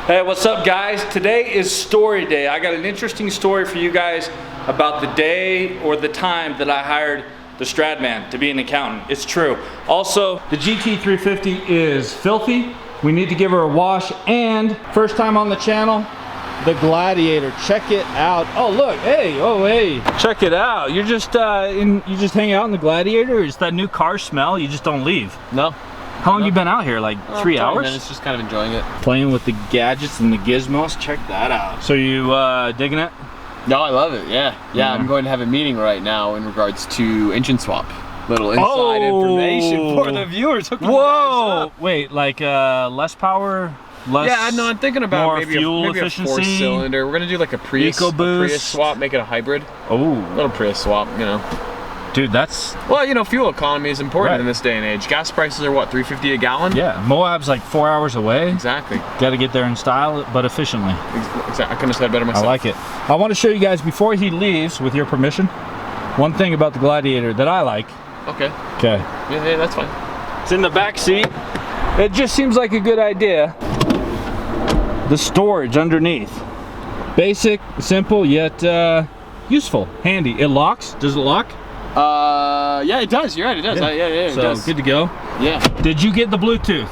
Hey, what's up guys? Today is story day. I got an interesting story for you guys about the day or the time that I hired the Stradman to be an accountant. It's true. Also, the GT350 is filthy. We need to give her a wash, and first time on the channel, the Gladiator. Check it out. Oh look, hey, oh hey. Check it out. You're just you just hang out in the Gladiator? It's that new car smell, you just don't leave? No. How long you been out here? Like 3 hours? Minutes, just kind of enjoying it. Playing with the gadgets and the gizmos. Check that out. So you digging it? No, I love it. Yeah. I'm going to have a meeting right now in regards to engine swap. Little inside information for the viewers. Whoa! Wait, like less power, less. Yeah, no, I'm thinking about more maybe fuel a efficiency. 4-cylinder. We're gonna do like a Prius swap, make it a hybrid. Oh, a little Prius swap, you know. Dude, that's... Well, you know, fuel economy is important in this day and age. Gas prices are what, $3.50 a gallon? Yeah, Moab's like 4 hours away. Exactly. Got to get there in style, but efficiently. Exactly. I couldn't have said it better myself. I like it. I want to show you guys, before he leaves, with your permission, one thing about the Gladiator that I like. Okay. Okay. Yeah, that's fine. It's in the back seat. It just seems like a good idea. The storage underneath. Basic, simple, yet useful, handy. It locks. Does it lock? Yeah, it does. You're right, it does. Yeah, it so, does. Good to go. Yeah. Did you get the Bluetooth?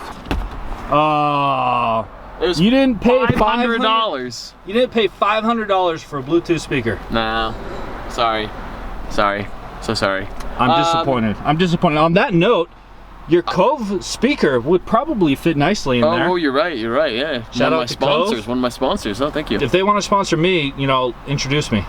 Oh. You didn't pay $500. You didn't pay $500 for a Bluetooth speaker. Nah. Sorry. So sorry. I'm disappointed. I'm disappointed. On that note, your Cove speaker would probably fit nicely in there. Oh, you're right, yeah. Shout out to Cove. One of my sponsors. Oh, thank you. If they want to sponsor me, you know, introduce me.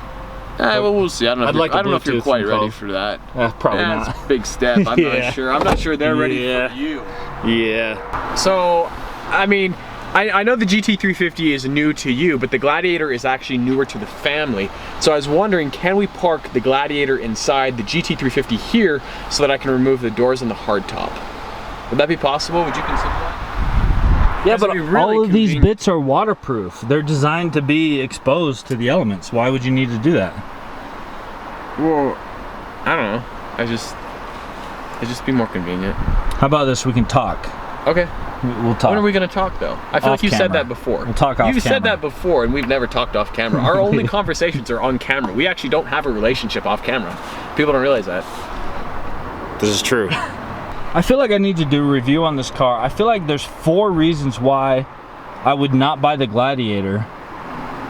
Well, we'll see. I don't know. I don't know if you're quite ready Cove. for that. Probably not. It's a big step. I'm not sure. I'm not sure they're ready for you. Yeah. So, I mean, I know the GT350 is new to you, but the Gladiator is actually newer to the family. So I was wondering, can we park the Gladiator inside the GT350 here so that I can remove the doors and the hardtop? Would that be possible? Would you consider that? Yeah, but all of these bits are waterproof. They're designed to be exposed to the elements. Why would you need to do that? Well, I don't know. It'd just be more convenient. How about this? We can talk. Okay. We'll talk. When are we going to talk, though? I feel like you said that before. We'll talk off camera. You've said that before, and we've never talked off camera. Our only conversations are on camera. We actually don't have a relationship off camera. People don't realize that. This is true. I feel like I need to do a review on this car. I feel like there's 4 reasons why I would not buy the Gladiator,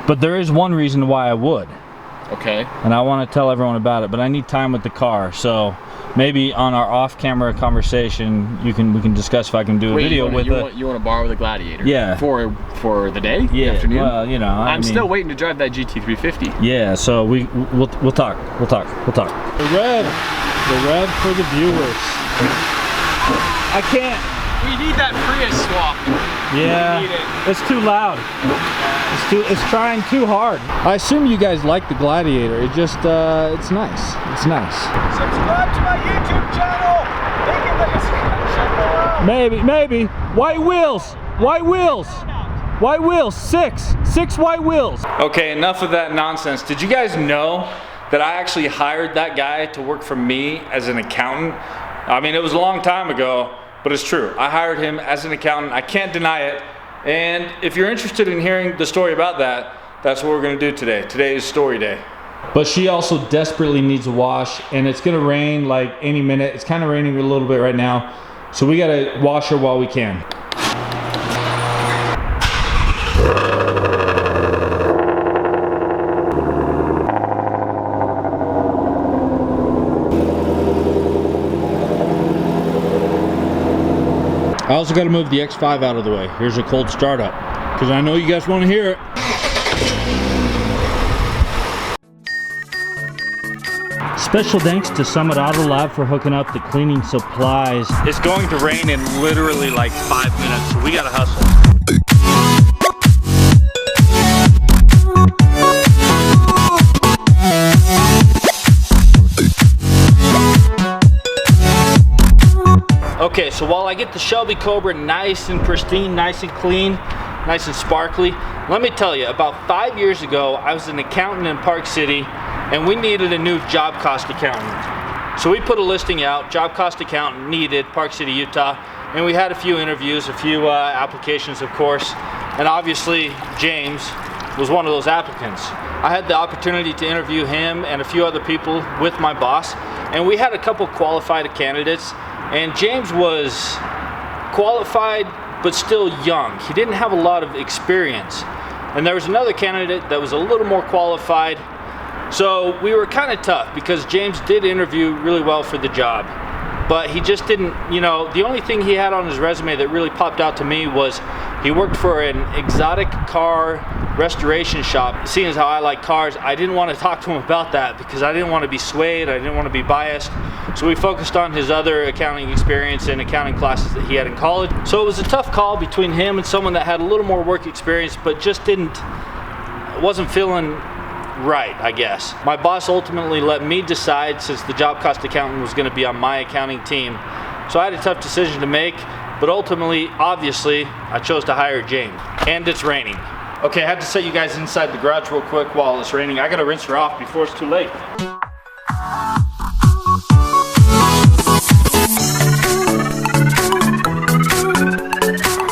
but there is one reason why I would. Okay. And I want to tell everyone about it, but I need time with the car, so maybe on our off-camera conversation, we can discuss if I can do a video with it. You want to borrow the Gladiator? Yeah. For the day? Yeah. The afternoon? Well, you know, I'm still waiting to drive that GT350. Yeah. So we'll talk. We'll talk. The rev for the viewers. I can't. We need that Prius swap. Yeah. We need it. It's too loud. It's trying too hard. I assume you guys like the Gladiator. It just it's nice. It's nice. Subscribe to my YouTube channel. Maybe. White wheels. White wheels. 6 white wheels. Okay, enough of that nonsense. Did you guys know that I actually hired that guy to work for me as an accountant? I mean, it was a long time ago, but it's true. I hired him as an accountant. I can't deny it. And if you're interested in hearing the story about that, that's what we're gonna do today. Today is story day. But she also desperately needs a wash, and it's gonna rain like any minute. It's kind of raining a little bit right now, so we gotta wash her while we can. I also got to move the X5 out of the way. Here's a cold startup, because I know you guys want to hear it. Special thanks to Summit Auto Lab for hooking up the cleaning supplies. It's going to rain in literally like 5 minutes, so we got to hustle. Okay, so while I get the Shelby Cobra nice and pristine, nice and clean, nice and sparkly, let me tell you, about 5 years ago, I was an accountant in Park City, and we needed a new job cost accountant. So we put a listing out, job cost accountant needed, Park City, Utah, and we had a few interviews, a few applications, of course. and obviously James was one of those applicants. I had the opportunity to interview him and a few other people with my boss, and we had a couple qualified candidates, and James was qualified but still young. He didn't have a lot of experience. And there was another candidate that was a little more qualified. So we were kind of tough because James did interview really well for the job. But he just didn't, you know, the only thing he had on his resume that really popped out to me was he worked for an exotic car restoration shop. Seeing as how I like cars, I didn't want to talk to him about that because I didn't want to be swayed, I didn't want to be biased. So we focused on his other accounting experience and accounting classes that he had in college. So it was a tough call between him and someone that had a little more work experience but just wasn't feeling right, I guess. My boss ultimately let me decide since the job cost accountant was going to be on my accounting team. So I had a tough decision to make, but ultimately, obviously, I chose to hire James. And it's raining. Okay, I had to set you guys inside the garage real quick while it's raining. I gotta rinse her off before it's too late.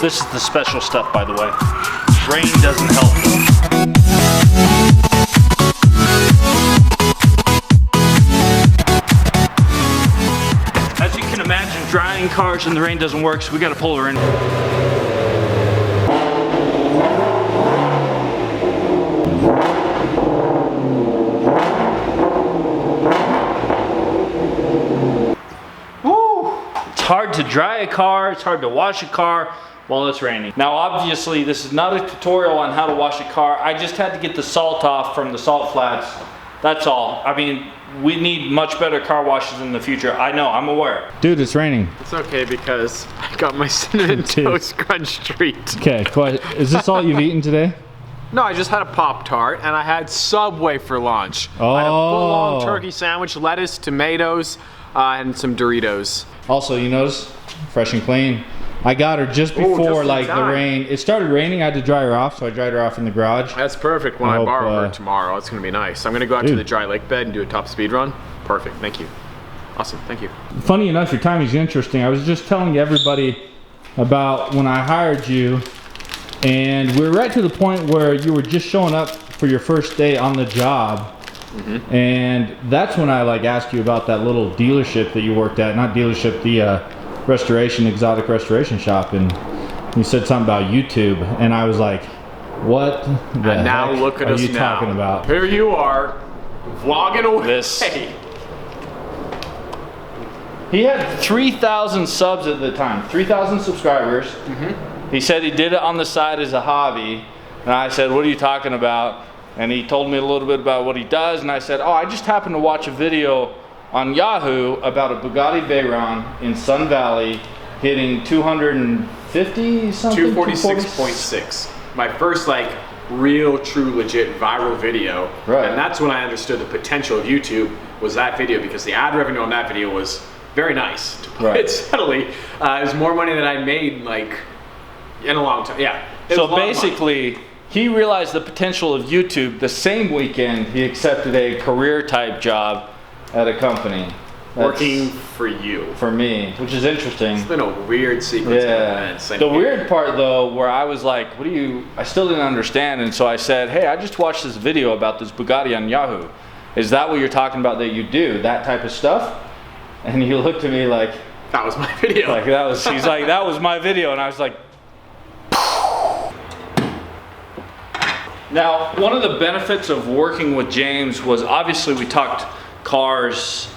This is the special stuff, by the way. Rain doesn't help though. As you can imagine, drying cars in the rain doesn't work, so we gotta pull her in. It's hard to dry a car, it's hard to wash a car while it's raining. Now obviously this is not a tutorial on how to wash a car. I just had to get the salt off from the salt flats. That's all. I mean, we need much better car washes in the future. I know, I'm aware. Dude, it's raining. It's okay because I got my Cinnamon Toast Crunch treat. Okay, is this all you've eaten today? No, I just had a Pop-Tart and I had Subway for lunch. I had a full-on turkey sandwich, lettuce, tomatoes, and some Doritos. Also, you notice, fresh and clean. I got her just before the rain. It started raining, I had to dry her off, so I dried her off in the garage. That's perfect when I borrow her tomorrow. It's gonna be nice. I'm gonna go out to the dry lake bed and do a top speed run. Perfect, thank you. Awesome, thank you. Funny enough, your timing's interesting. I was just telling everybody about when I hired you, and we're right to the point where you were just showing up for your first day on the job. Mm-hmm. And that's when I asked you about that little dealership that you worked at, not dealership, the exotic restoration shop, and you said something about YouTube, and I was like, what the heck look at us are you talking about? Here you are, vlogging away. He had 3,000 subs at the time, 3,000 subscribers. Mm-hmm. He said he did it on the side as a hobby, and I said, what are you talking about? And he told me a little bit about what he does, and I said, oh, I just happened to watch a video on Yahoo about a Bugatti Veyron in Sun Valley hitting 250 something? 246.6. My first real, true, legit viral video. Right. And that's when I understood the potential of YouTube was that video, because the ad revenue on that video was very nice, to put it subtly. It was more money than I made in a long time. Yeah. So basically, he realized the potential of YouTube the same weekend he accepted a career type job at a company. Working for you. For me, which is interesting. It's been a weird sequence of events. The weird part though, where I was like, I still didn't understand, and so I said, hey, I just watched this video about this Bugatti on Yahoo. Is that what you're talking about that you do, that type of stuff? And he looked at me like, that was my video. He's like, that was my video, and I was like, now, one of the benefits of working with James was obviously we talked cars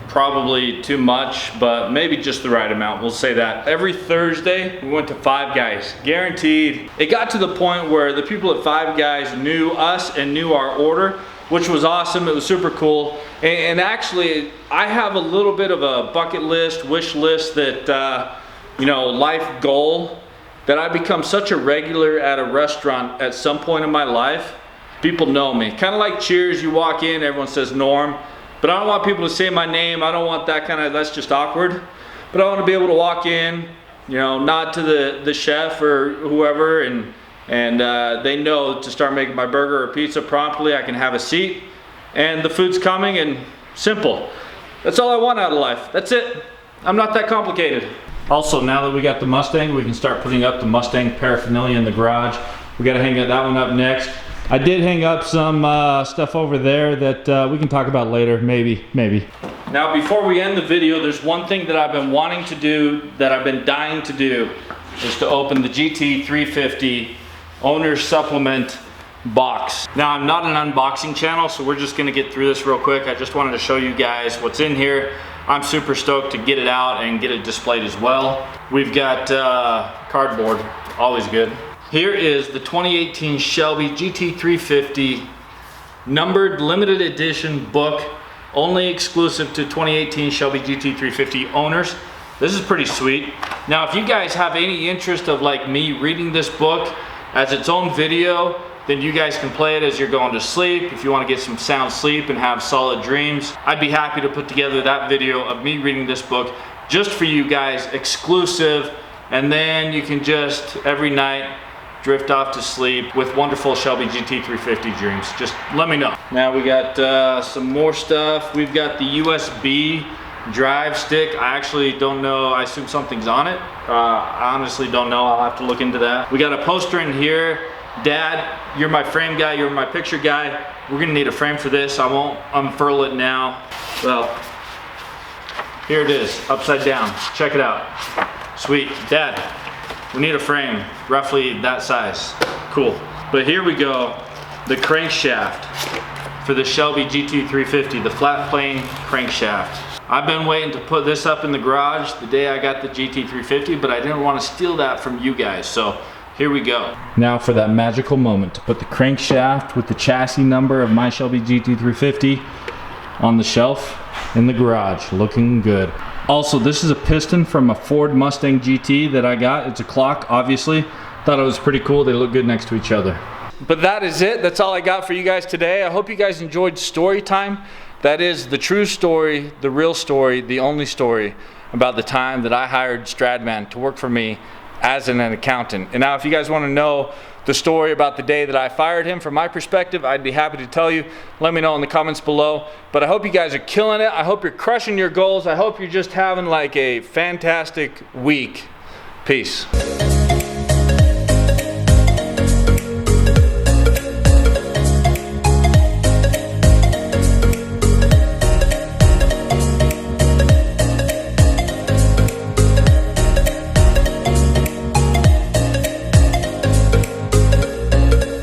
probably too much, but maybe just the right amount, we'll say that. Every Thursday, we went to Five Guys, guaranteed. It got to the point where the people at Five Guys knew us and knew our order, which was awesome, it was super cool. And actually, I have a little bit of a bucket list, wish list that, life goal, that I become such a regular at a restaurant at some point in my life. People know me. Kind of like Cheers, you walk in, everyone says Norm. But I don't want people to say my name. I don't want that that's just awkward. But I want to be able to walk in, nod to the chef or whoever, and they know to start making my burger or pizza promptly. I can have a seat, and the food's coming, and simple. That's all I want out of life. That's it. I'm not that complicated. Also, now that we got the Mustang, we can start putting up the Mustang paraphernalia in the garage. We gotta hang that one up next. I did hang up some stuff over there that we can talk about later, maybe. Now before we end the video, there's one thing that I've been wanting to do, that I've been dying to do, is to open the GT350 Owner's Supplement box. Now I'm not an unboxing channel, so we're just gonna get through this real quick. I just wanted to show you guys what's in here. I'm super stoked to get it out and get it displayed as well. We've got cardboard, always good. Here is the 2018 Shelby GT350 numbered limited edition book, only exclusive to 2018 Shelby GT350 owners. This is pretty sweet. Now, if you guys have any interest of like me reading this book as its own video, then you guys can play it as you're going to sleep. If you want to get some sound sleep and have solid dreams, I'd be happy to put together that video of me reading this book just for you guys, exclusive, and then you can just every night drift off to sleep with wonderful Shelby GT350 dreams. Just let me know. Now we got some more stuff. We've got the USB drive stick. I actually don't know. I assume something's on it. I honestly don't know. I'll have to look into that. We got a poster in here. Dad, you're my frame guy. You're my picture guy. We're gonna need a frame for this. I won't unfurl it now. Well, here it is, upside down. Check it out. Sweet. Dad, we need a frame, roughly that size. Cool. But here we go, the crankshaft for the Shelby GT350, the flat plane crankshaft. I've been waiting to put this up in the garage the day I got the GT350, but I didn't want to steal that from you guys, so here we go. Now for that magical moment to put the crankshaft with the chassis number of my Shelby GT350 on the shelf in the garage, looking good. Also, this is a piston from a Ford Mustang GT that I got. It's a clock, obviously. Thought it was pretty cool. They look good next to each other. But that is it. That's all I got for you guys today. I hope you guys enjoyed story time. That is the true story, the real story, the only story about the time that I hired Stradman to work for me as an accountant. And now if you guys want to know the story about the day that I fired him from my perspective, I'd be happy to tell you. Let me know in the comments below. But I hope you guys are killing it. I hope you're crushing your goals. I hope you're just having like a fantastic week. Peace.